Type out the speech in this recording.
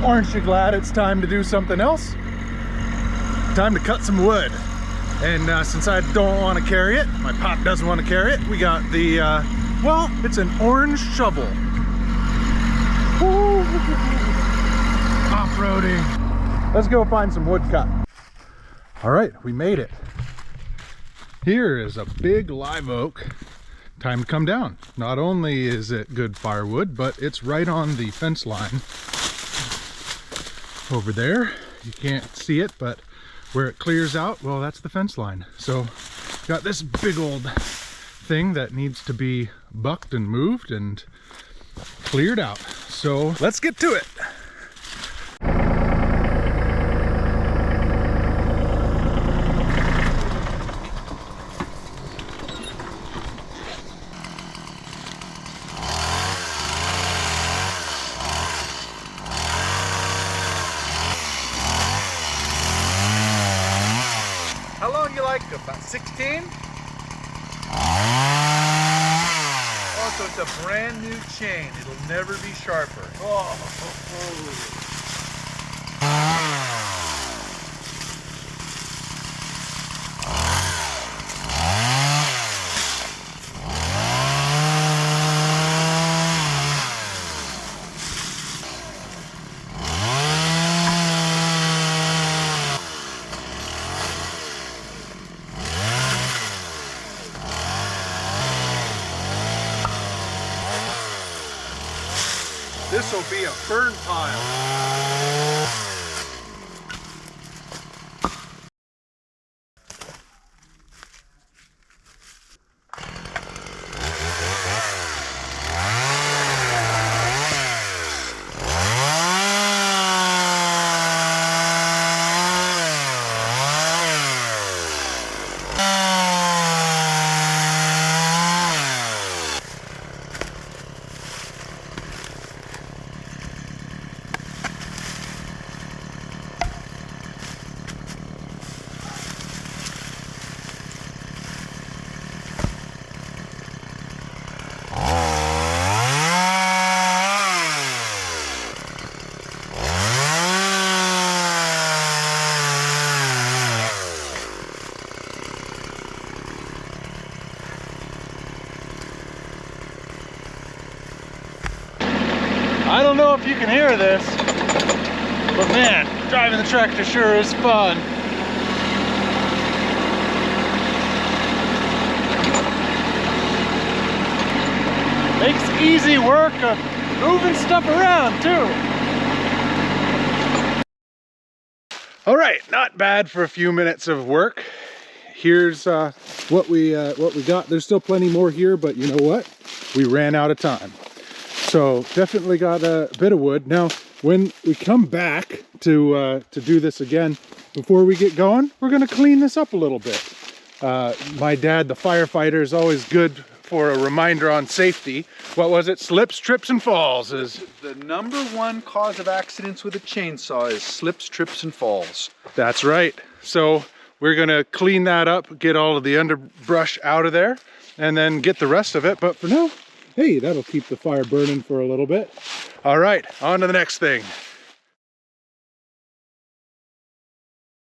Aren't you glad it's time to do something else? Time to cut some wood. And since I don't want to carry it, my pop doesn't want to carry it, we got the, well, it's an orange shovel. Off-roading. Let's go find some wood cut. All right, we made it. Here is a big live oak. Time to come down. Not only is it good firewood, but it's right on the fence line. Over there, you can't see it, but where it clears out, well, that's the fence line. So got this big old thing that needs to be bucked and moved and cleared out. So let's get to it. How long you like? About 16? Oh, so it's a brand new chain. It'll never be sharper. Oh. This will be a burn pile. I don't know if you can hear this, but man, driving the tractor sure is fun. Makes easy work of moving stuff around too. All right, not bad for a few minutes of work. Here's what we got. There's still plenty more here, but you know what? We ran out of time. So definitely got a bit of wood. Now, when we come back to do this again, before we get going, we're gonna clean this up a little bit. My dad, the firefighter, is always good for a reminder on safety. What was it? Slips, trips, and falls is... The #1 cause of accidents with a chainsaw is slips, trips, and falls. That's right. So we're gonna clean that up, get all of the underbrush out of there, and then get the rest of it. But for now, hey, that'll keep the fire burning for a little bit. All right, on to the next thing.